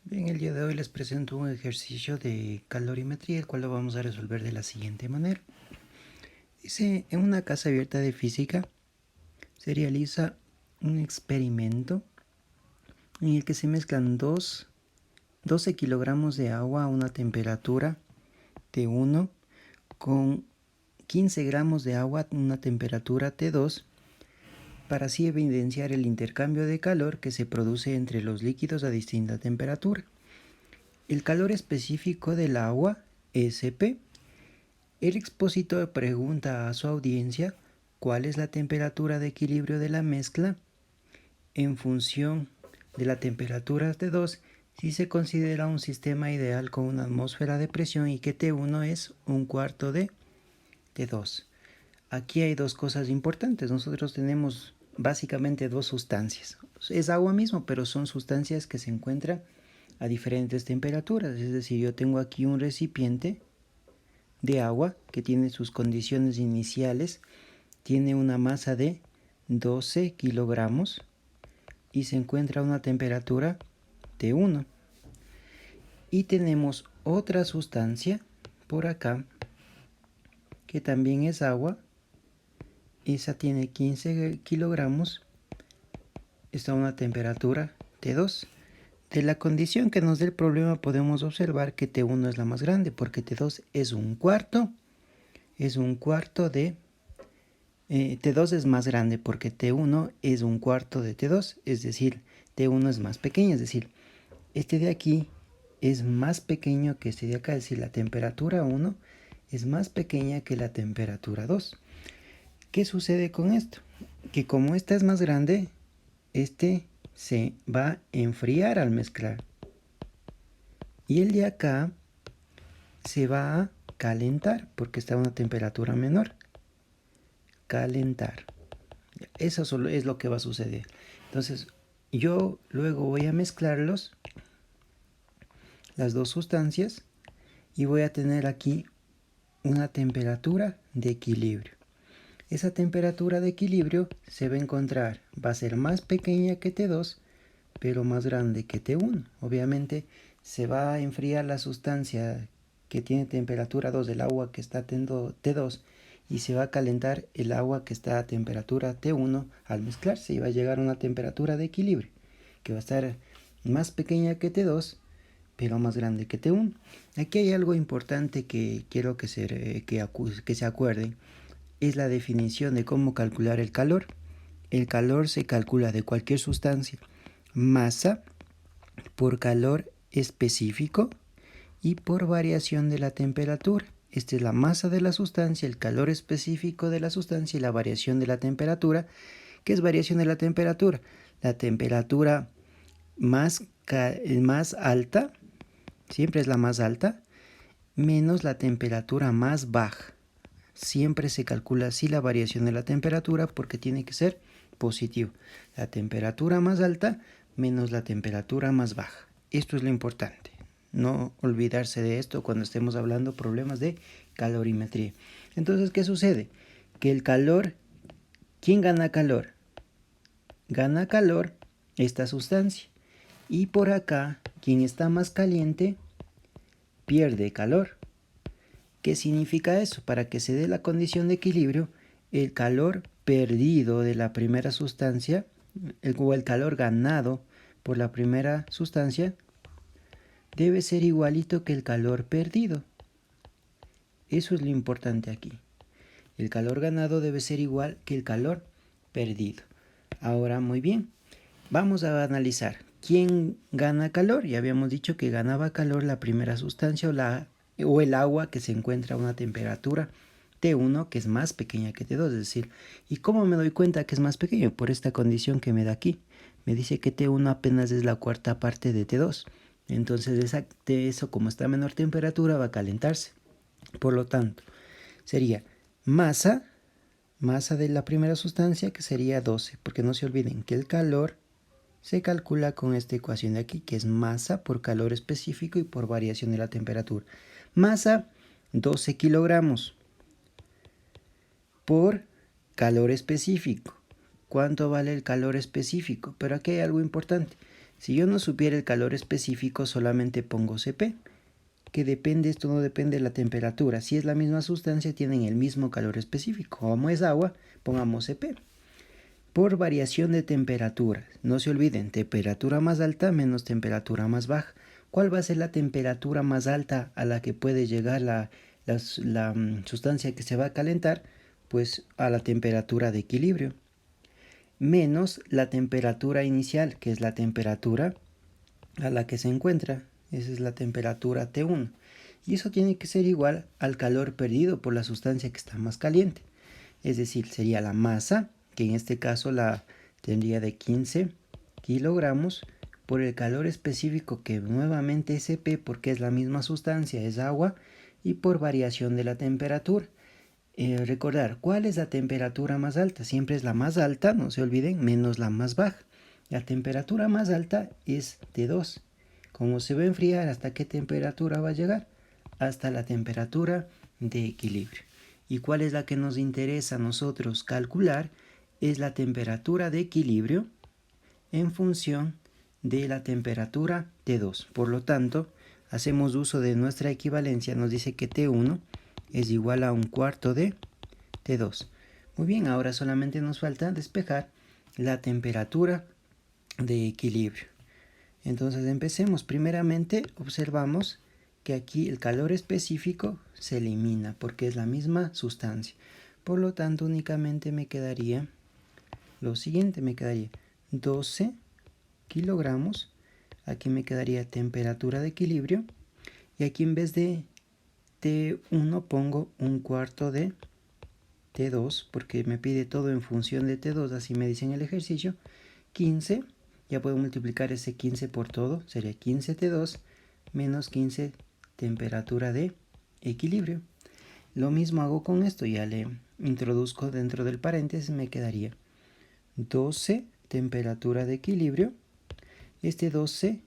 Bien, el día de hoy les presento un ejercicio de calorimetría, el cual lo vamos a resolver de la siguiente manera. Dice, en una casa abierta de física se realiza un experimento en el que se mezclan 12 kilogramos de agua a una temperatura T1 con 15 gramos de agua a una temperatura T2 para así evidenciar el intercambio de calor que se produce entre los líquidos a distinta temperatura. El calor específico del agua, Sp. El expositor pregunta a su audiencia cuál es la temperatura de equilibrio de la mezcla en función de la temperatura T2 si se considera un sistema ideal con una atmósfera de presión y que T1 es un cuarto de T2. Aquí hay dos cosas importantes. Nosotros tenemos básicamente dos sustancias. Es agua mismo, pero son sustancias que se encuentran a diferentes temperaturas. Es decir, yo tengo aquí un recipiente de agua que tiene sus condiciones iniciales, tiene una masa de 12 kilogramos y se encuentra a una temperatura de 1. Y tenemos otra sustancia por acá que también es agua. Esa tiene 15 kilogramos, está a una temperatura T2. De la condición que nos dé el problema podemos observar que T1 es la más grande porque T2 es un cuarto de T2 es más grande porque T1 es un cuarto de T2, es decir, T1 es más pequeño, es decir, este de aquí es más pequeño que este de acá, es decir, la temperatura 1 es más pequeña que la temperatura 2. ¿Qué sucede con esto? Que como esta es más grande, este se va a enfriar al mezclar. Y el de acá se va a calentar porque está a una temperatura menor. Calentar. Eso solo es lo que va a suceder. Entonces, yo luego voy a mezclarlos, las dos sustancias, y voy a tener aquí una temperatura de equilibrio. Esa temperatura de equilibrio se va a encontrar, va a ser más pequeña que T2, pero más grande que T1. Obviamente se va a enfriar la sustancia que tiene temperatura 2 del agua que está T2 y se va a calentar el agua que está a temperatura T1 al mezclarse y va a llegar a una temperatura de equilibrio que va a estar más pequeña que T2 pero más grande que T1. Aquí hay algo importante que quiero que se acuerden, es la definición de cómo calcular el calor. El calor se calcula de cualquier sustancia, masa por calor específico y por variación de la temperatura. Esta es la masa de la sustancia, el calor específico de la sustancia y la variación de la temperatura. ¿Qué es variación de la temperatura? La temperatura más alta, siempre es la más alta, menos la temperatura más baja. Siempre se calcula así la variación de la temperatura porque tiene que ser positivo. La temperatura más alta menos la temperatura más baja. Esto es lo importante. No olvidarse de esto cuando estemos hablando problemas de calorimetría. Entonces, ¿qué sucede? Que el calor, ¿quién gana calor? Gana calor esta sustancia. Y por acá, quien está más caliente, pierde calor. ¿Qué significa eso? Para que se dé la condición de equilibrio, el calor perdido de la primera sustancia, o el calor ganado por la primera sustancia, debe ser igualito que el calor perdido. Eso es lo importante aquí. El calor ganado debe ser igual que el calor perdido. Ahora, muy bien, vamos a analizar quién gana calor. Ya habíamos dicho que ganaba calor la primera sustancia o el agua que se encuentra a una temperatura T1 que es más pequeña que T2, es decir, ¿y cómo me doy cuenta que es más pequeño? Por esta condición que me da aquí. Me dice que T1 apenas es la cuarta parte de T2. Entonces eso como está a menor temperatura va a calentarse. Por lo tanto, sería masa de la primera sustancia que sería 12, porque no se olviden que el calor se calcula con esta ecuación de aquí, que es masa por calor específico y por variación de la temperatura. Masa, 12 kilogramos por calor específico. ¿Cuánto vale el calor específico? Pero aquí hay algo importante. Si yo no supiera el calor específico, solamente pongo Cp, que depende, esto no depende de la temperatura. Si es la misma sustancia, tienen el mismo calor específico. Como es agua, pongamos Cp. Por variación de temperatura, no se olviden, temperatura más alta menos temperatura más baja. ¿Cuál va a ser la temperatura más alta a la que puede llegar la sustancia que se va a calentar? Pues a la temperatura de equilibrio, menos la temperatura inicial, que es la temperatura a la que se encuentra. Esa es la temperatura T1. Y eso tiene que ser igual al calor perdido por la sustancia que está más caliente. Es decir, sería la masa, que en este caso la tendría de 15 kilogramos, por el calor específico, que nuevamente es Cp porque es la misma sustancia, es agua, y por variación de la temperatura. Recordar, ¿cuál es la temperatura más alta? Siempre es la más alta, no se olviden, menos la más baja. La temperatura más alta es T2. ¿Cómo se va a enfriar? ¿Hasta qué temperatura va a llegar? Hasta la temperatura de equilibrio. ¿Y cuál es la que nos interesa a nosotros calcular? Es la temperatura de equilibrio en función de la temperatura T2. Por lo tanto, hacemos uso de nuestra equivalencia. Nos dice que T1 es igual a un cuarto de T2. Muy bien, ahora solamente nos falta despejar la temperatura de equilibrio. Entonces empecemos. Primeramente observamos que aquí el calor específico se elimina porque es la misma sustancia. Por lo tanto, únicamente me quedaría lo siguiente, me quedaría 12 kilogramos. Aquí me quedaría temperatura de equilibrio. Y aquí en vez de T1 pongo un cuarto de T2 porque me pide todo en función de T2, así me dice en el ejercicio. 15, ya puedo multiplicar ese 15 por todo, sería 15 T2 menos 15 temperatura de equilibrio. Lo mismo hago con esto, ya le introduzco dentro del paréntesis, me quedaría 12 temperatura de equilibrio. Este 12,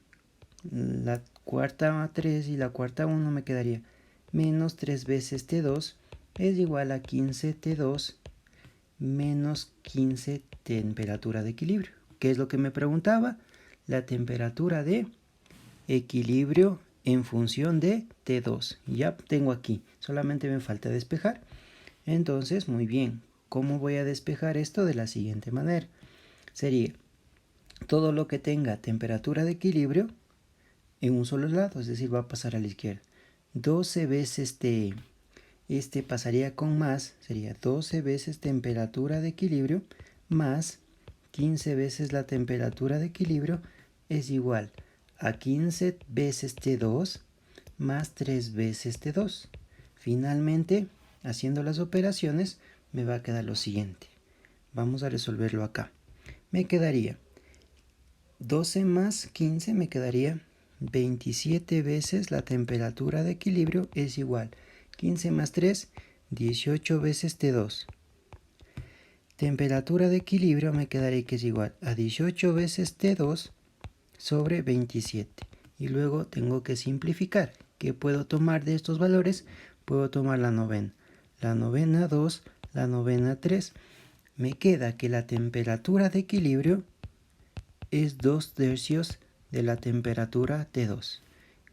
la cuarta 3 y la cuarta 1 me quedaría menos 3 veces T2 es igual a 15 T2 menos 15 temperatura de equilibrio. ¿Qué es lo que me preguntaba? La temperatura de equilibrio en función de T2. Ya tengo aquí, solamente me falta despejar. Entonces, muy bien, ¿cómo voy a despejar esto? De la siguiente manera. Sería todo lo que tenga temperatura de equilibrio en un solo lado, es decir, va a pasar a la izquierda. 12 veces T. Este pasaría con más, sería 12 veces temperatura de equilibrio más 15 veces la temperatura de equilibrio es igual a 15 veces T2 más 3 veces T2. Finalmente, haciendo las operaciones, me va a quedar lo siguiente. Vamos a resolverlo acá. Me quedaría 12 más 15, me quedaría 27 veces la temperatura de equilibrio es igual 15 más 3, 18 veces T2. Temperatura de equilibrio me quedaría que es igual a 18 veces T2 sobre 27. Y luego tengo que simplificar. ¿Qué puedo tomar de estos valores? Puedo tomar la novena. La novena 2, la novena 3. Me queda que la temperatura de equilibrio es 2/3 de la temperatura T2.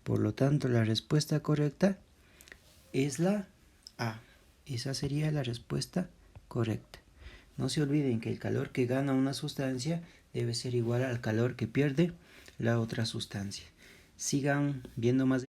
Por lo tanto, la respuesta correcta es la A. Esa sería la respuesta correcta. No se olviden que el calor que gana una sustancia debe ser igual al calor que pierde la otra sustancia. Sigan viendo más.